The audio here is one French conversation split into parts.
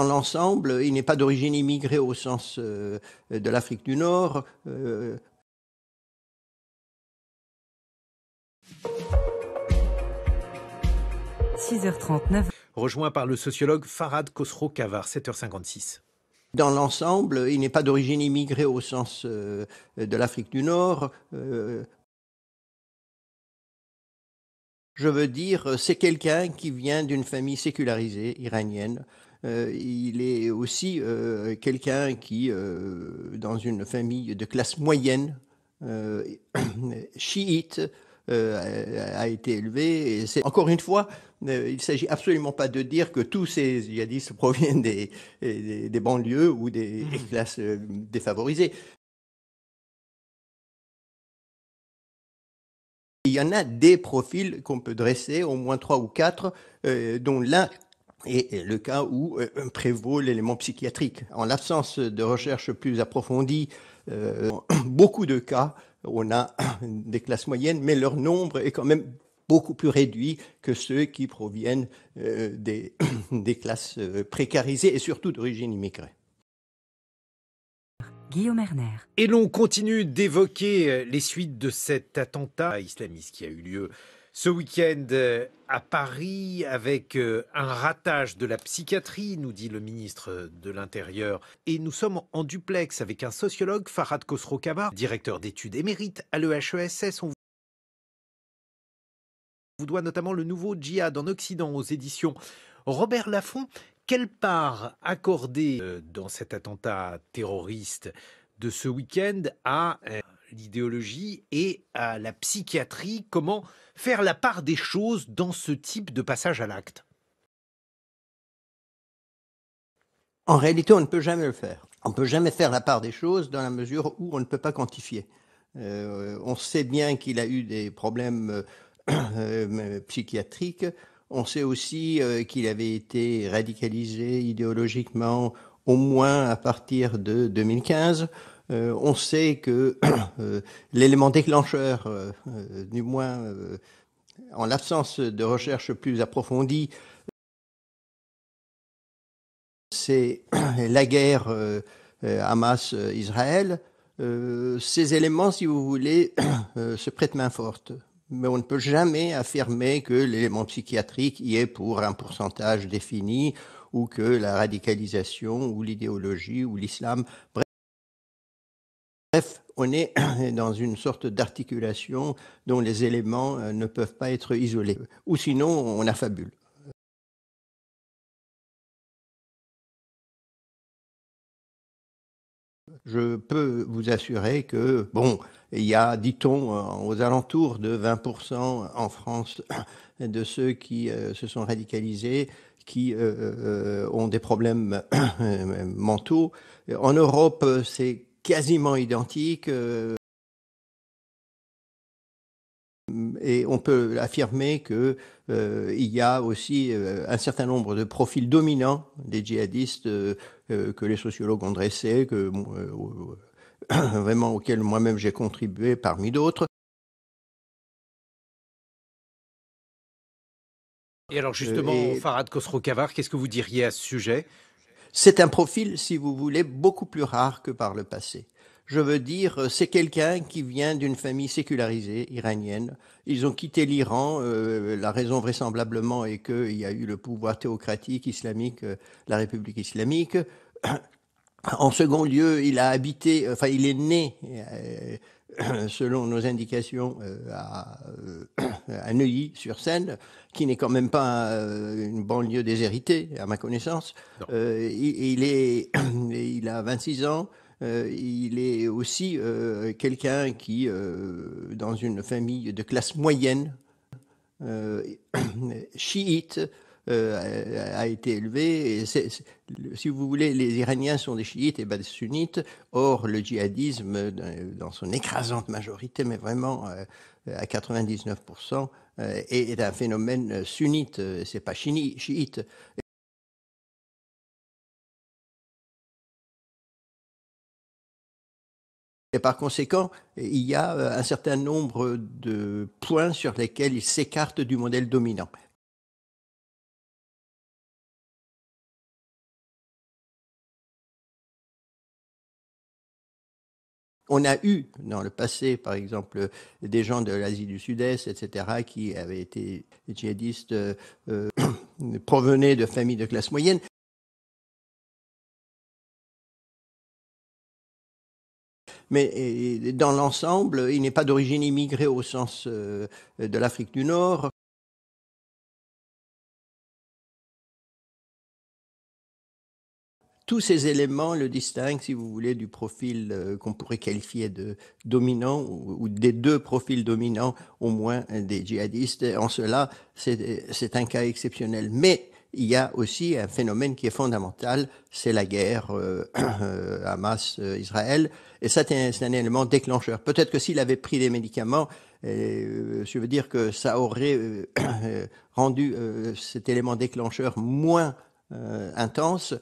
Dans l'ensemble, il n'est pas d'origine immigrée au sens de l'Afrique du Nord. 6h39. Rejoint par le sociologue Farhad Khosrow-Khavar, 7h56. Dans l'ensemble, il n'est pas d'origine immigrée au sens de l'Afrique du Nord. Je veux dire, c'est quelqu'un qui vient d'une famille sécularisée iranienne. Il est aussi quelqu'un qui, dans une famille de classe moyenne, chiite, a été élevé. Et c'est, encore une fois, il ne s'agit absolument pas de dire que tous ces djihadistes proviennent des banlieues ou des classes défavorisées. Il y en a des profils qu'on peut dresser, au moins 3 ou 4, dont l'un est le cas où prévaut l'élément psychiatrique. En l'absence de recherches plus approfondies, beaucoup de cas, on a des classes moyennes, mais leur nombre est quand même beaucoup plus réduit que ceux qui proviennent des classes précarisées et surtout d'origine immigrée. Guillaume Erner. Et l'on continue d'évoquer les suites de cet attentat islamiste qui a eu lieu ce week-end à Paris avec un ratage de la psychiatrie, nous dit le ministre de l'Intérieur. Et nous sommes en duplex avec un sociologue, Farhad Khosrow-Khavar, directeur d'études émérite à l'EHESS. On vous doit notamment le nouveau djihad en Occident aux éditions Robert Laffont. Quelle part accorder dans cet attentat terroriste de ce week-end à l'idéologie et à la psychiatrie? Comment faire la part des choses dans ce type de passage à l'acte? En réalité, on ne peut jamais le faire. On ne peut jamais faire la part des choses dans la mesure où on ne peut pas quantifier. On sait bien qu'il a eu des problèmes psychiatriques. On sait aussi qu'il avait été radicalisé idéologiquement au moins à partir de 2015. On sait que l'élément déclencheur, du moins en l'absence de recherches plus approfondies, c'est la guerre Hamas-Israël. Ces éléments, si vous voulez, se prêtent main forte. Mais on ne peut jamais affirmer que l'élément psychiatrique y est pour un pourcentage défini ou que la radicalisation ou l'idéologie ou l'islam. Bref, on est dans une sorte d'articulation dont les éléments ne peuvent pas être isolés. Ou sinon, on affabule. Je peux vous assurer que, bon, il y a, dit-on, aux alentours de 20% en France de ceux qui se sont radicalisés, qui ont des problèmes mentaux. En Europe, c'est quasiment identique. Et on peut affirmer qu'il y a aussi un certain nombre de profils dominants des djihadistes que les sociologues ont dressés, vraiment auxquels moi-même j'ai contribué parmi d'autres. Et alors justement, Farhad Khosrow-Khavar, qu'est-ce que vous diriez à ce sujet? C'est un profil, si vous voulez, beaucoup plus rare que par le passé. Je veux dire, c'est quelqu'un qui vient d'une famille sécularisée iranienne. Ils ont quitté l'Iran. La raison vraisemblablement est qu'il y a eu le pouvoir théocratique islamique, la République islamique. En second lieu, il a habité, enfin, il est né, selon nos indications, à Neuilly-sur-Seine, qui n'est quand même pas une banlieue déshéritée, à ma connaissance. Il a 26 ans. Il est aussi quelqu'un qui, dans une famille de classe moyenne, chiite, a été élevé. Et si vous voulez, les Iraniens sont des chiites et des sunnites. Or, le djihadisme, dans son écrasante majorité, mais vraiment à 99%, est un phénomène sunnite. C'est pas chiite. Et par conséquent, il y a un certain nombre de points sur lesquels il s'écarte du modèle dominant. On a eu dans le passé, par exemple, des gens de l'Asie du Sud-Est, etc., qui avaient été djihadistes, provenaient de familles de classe moyenne. Mais dans l'ensemble, il n'est pas d'origine immigrée au sens de l'Afrique du Nord. Tous ces éléments le distinguent, si vous voulez, du profil qu'on pourrait qualifier de dominant ou des deux profils dominants, au moins, des djihadistes. En cela, c'est un cas exceptionnel. Mais il y a aussi un phénomène qui est fondamental, c'est la guerre Hamas-Israël. Et ça, c'est un élément déclencheur. Peut-être que s'il avait pris des médicaments, je veux dire que ça aurait rendu cet élément déclencheur moins intense.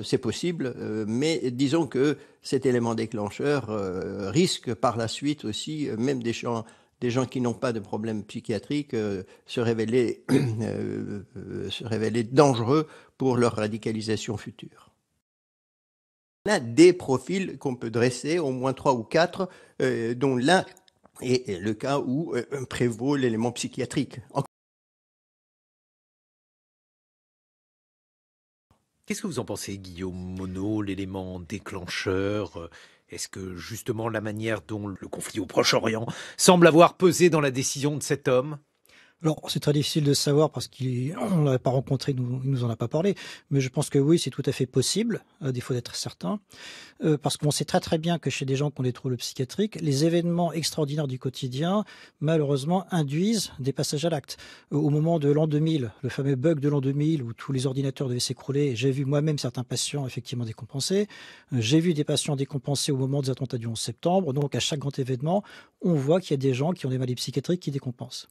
C'est possible, mais disons que cet élément déclencheur risque par la suite aussi, même des gens qui n'ont pas de problème psychiatrique, se révéler dangereux pour leur radicalisation future. On a des profils qu'on peut dresser, au moins 3 ou 4, dont l'un est le cas où prévaut l'élément psychiatrique. Qu'est-ce que vous en pensez, Guillaume Monod, l'élément déclencheur? Est-ce que justement la manière dont le conflit au Proche-Orient semble avoir pesé dans la décision de cet homme? Alors, c'est très difficile de savoir parce qu'on ne l'avait pas rencontré, il nous en a pas parlé, mais je pense que oui, c'est tout à fait possible, à défaut d'être certain, parce qu'on sait très très bien que chez des gens qui ont des troubles psychiatriques, les événements extraordinaires du quotidien, malheureusement, induisent des passages à l'acte. Au moment de l'an 2000, le fameux bug de l'an 2000 où tous les ordinateurs devaient s'écrouler, j'ai vu moi-même certains patients effectivement décompensés, j'ai vu des patients décompensés au moment des attentats du 11 septembre, donc à chaque grand événement, on voit qu'il y a des gens qui ont des maladies psychiatriques qui décompensent.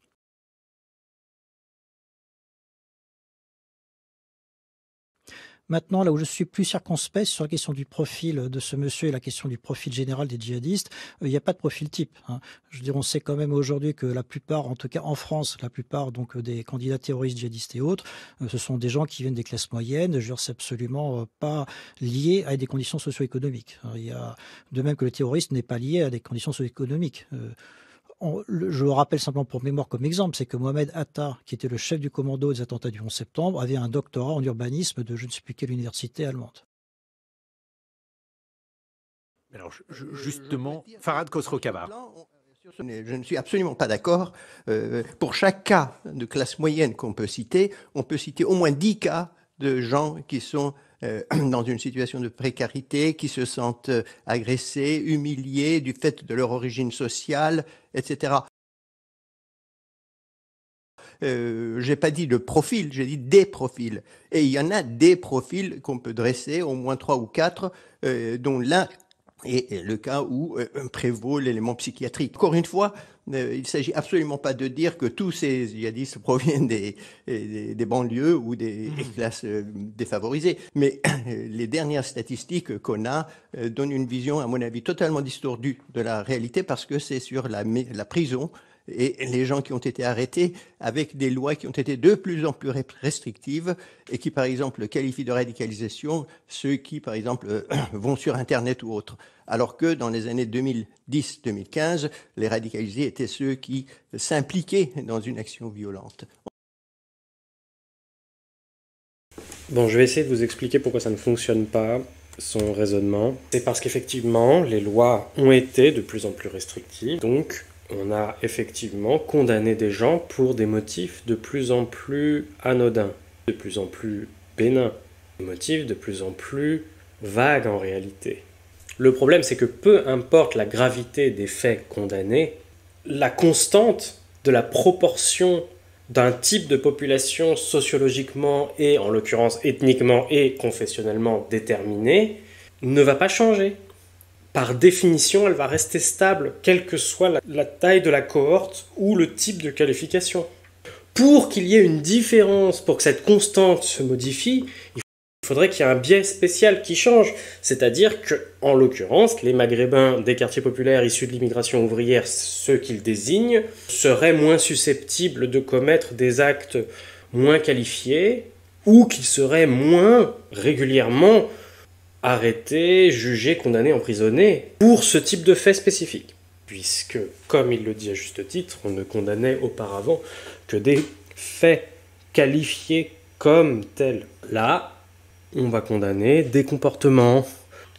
Maintenant, là où je suis plus circonspect sur la question du profil de ce monsieur et la question du profil général des djihadistes, il n'y a pas de profil type, hein. Je veux dire, on sait quand même aujourd'hui que la plupart, en tout cas en France, la plupart donc des candidats terroristes, djihadistes et autres, ce sont des gens qui viennent des classes moyennes. Je veux dire, c'est absolument pas lié à des conditions socio-économiques. Il y a, de même que le terroriste n'est pas lié à des conditions socio-économiques. Je le rappelle simplement pour mémoire comme exemple, c'est que Mohamed Atta, qui était le chef du commando des attentats du 11 septembre, avait un doctorat en urbanisme de je ne sais plus quelle université allemande. Alors justement, Farhad Khosrow-Khabar. Je ne suis absolument pas d'accord. Pour chaque cas de classe moyenne qu'on peut citer, on peut citer au moins 10 cas de gens qui sont dans une situation de précarité, qui se sentent agressés, humiliés du fait de leur origine sociale, etc. J'ai pas dit le profil, j'ai dit des profils. Et il y en a des profils qu'on peut dresser, au moins 3 ou 4, dont l'un est le cas où prévaut l'élément psychiatrique. Encore une fois, il ne s'agit absolument pas de dire que tous ces djihadistes proviennent des banlieues ou des classes défavorisées. Mais les dernières statistiques qu'on a donnent une vision, à mon avis, totalement distordue de la réalité parce que c'est sur la prison et les gens qui ont été arrêtés avec des lois qui ont été de plus en plus restrictives et qui, par exemple, qualifient de radicalisation ceux qui, par exemple, vont sur Internet ou autre. Alors que dans les années 2010-2015, les radicalisés étaient ceux qui s'impliquaient dans une action violente. Bon, je vais essayer de vous expliquer pourquoi ça ne fonctionne pas, son raisonnement. C'est parce qu'effectivement, les lois ont été de plus en plus restrictives, donc on a effectivement condamné des gens pour des motifs de plus en plus anodins, de plus en plus bénins, des motifs de plus en plus vagues en réalité. Le problème, c'est que peu importe la gravité des faits condamnés, la constante de la proportion d'un type de population sociologiquement et, en l'occurrence, ethniquement et confessionnellement déterminée ne va pas changer. Par définition, elle va rester stable, quelle que soit la taille de la cohorte ou le type de qualification. Pour qu'il y ait une différence, pour que cette constante se modifie, il faudrait qu'il y ait un biais spécial qui change. C'est-à-dire que, en l'occurrence, les Maghrébins des quartiers populaires issus de l'immigration ouvrière, ceux qu'ils désignent, seraient moins susceptibles de commettre des actes moins qualifiés ou qu'ils seraient moins régulièrement arrêtés, jugés, condamnés, emprisonnés pour ce type de fait spécifique. Puisque, comme il le dit à juste titre, on ne condamnait auparavant que des faits qualifiés comme tels. Là, on va condamner des comportements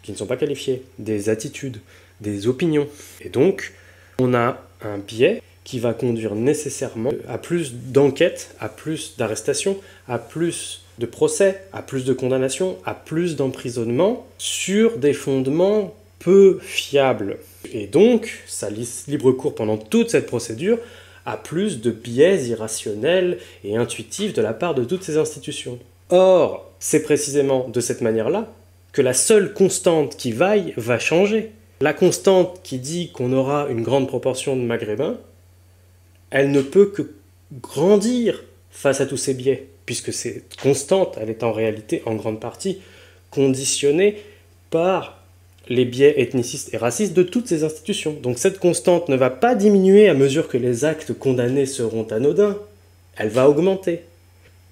qui ne sont pas qualifiés, des attitudes, des opinions. Et donc, on a un biais qui va conduire nécessairement à plus d'enquêtes, à plus d'arrestations, à plus de procès, à plus de condamnations, à plus d'emprisonnement sur des fondements peu fiables. Et donc, ça laisse libre cours pendant toute cette procédure à plus de biais irrationnels et intuitifs de la part de toutes ces institutions. Or, c'est précisément de cette manière-là que la seule constante qui vaille va changer. La constante qui dit qu'on aura une grande proportion de Maghrébins, elle ne peut que grandir face à tous ces biais, puisque cette constante, elle est en réalité en grande partie conditionnée par les biais ethnicistes et racistes de toutes ces institutions. Donc cette constante ne va pas diminuer à mesure que les actes condamnés seront anodins, elle va augmenter.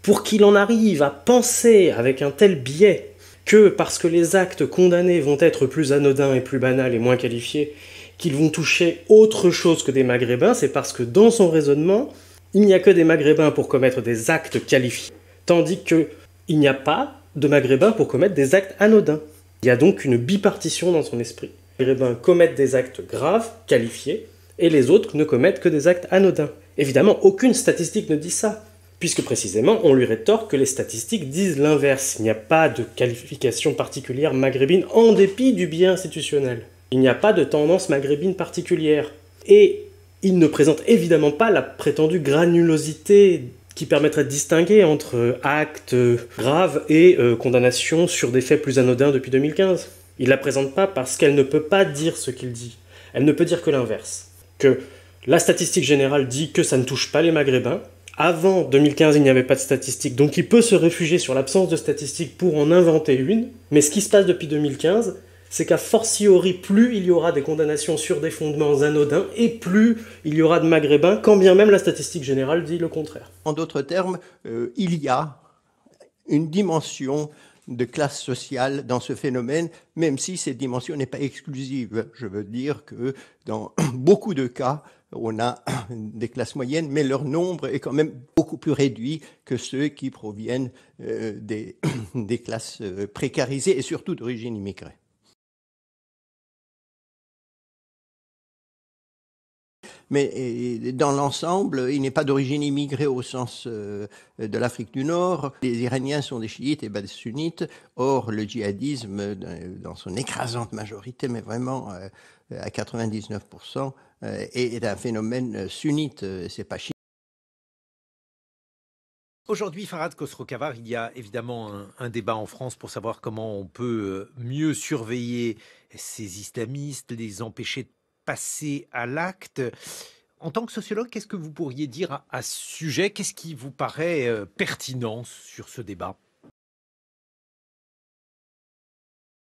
Pour qu'il en arrive à penser avec un tel biais que parce que les actes condamnés vont être plus anodins et plus banals et moins qualifiés, qu'ils vont toucher autre chose que des Maghrébins, c'est parce que dans son raisonnement, il n'y a que des Maghrébins pour commettre des actes qualifiés, tandis qu'il n'y a pas de Maghrébins pour commettre des actes anodins. Il y a donc une bipartition dans son esprit. Les Maghrébins commettent des actes graves, qualifiés, et les autres ne commettent que des actes anodins. Évidemment, aucune statistique ne dit ça, puisque précisément, on lui rétorque que les statistiques disent l'inverse. Il n'y a pas de qualification particulière maghrébine en dépit du biais institutionnel. Il n'y a pas de tendance maghrébine particulière. Et il ne présente évidemment pas la prétendue granulosité qui permettrait de distinguer entre actes graves et condamnations sur des faits plus anodins depuis 2015. Il ne la présente pas parce qu'elle ne peut pas dire ce qu'il dit. Elle ne peut dire que l'inverse. Que la statistique générale dit que ça ne touche pas les Maghrébins. Avant 2015, il n'y avait pas de statistiques, donc il peut se réfugier sur l'absence de statistiques pour en inventer une. Mais ce qui se passe depuis 2015, c'est qu'à fortiori, plus il y aura des condamnations sur des fondements anodins, et plus il y aura de Maghrébins, quand bien même la statistique générale dit le contraire. En d'autres termes, il y a une dimension de classe sociale dans ce phénomène, même si cette dimension n'est pas exclusive. Je veux dire que dans beaucoup de cas, on a des classes moyennes, mais leur nombre est quand même beaucoup plus réduit que ceux qui proviennent des classes précarisées et surtout d'origine immigrée. Mais dans l'ensemble, il n'est pas d'origine immigrée au sens de l'Afrique du Nord. Les Iraniens sont des chiites et des sunnites. Or, le djihadisme, dans son écrasante majorité, mais vraiment à 99%, est un phénomène sunnite, c'est pas chiite. Aujourd'hui, Farhad Khosrow-Khavar, il y a évidemment un débat en France pour savoir comment on peut mieux surveiller ces islamistes, les empêcher de passer à l'acte. En tant que sociologue, qu'est-ce que vous pourriez dire à ce sujet? Qu'est-ce qui vous paraît pertinent sur ce débat?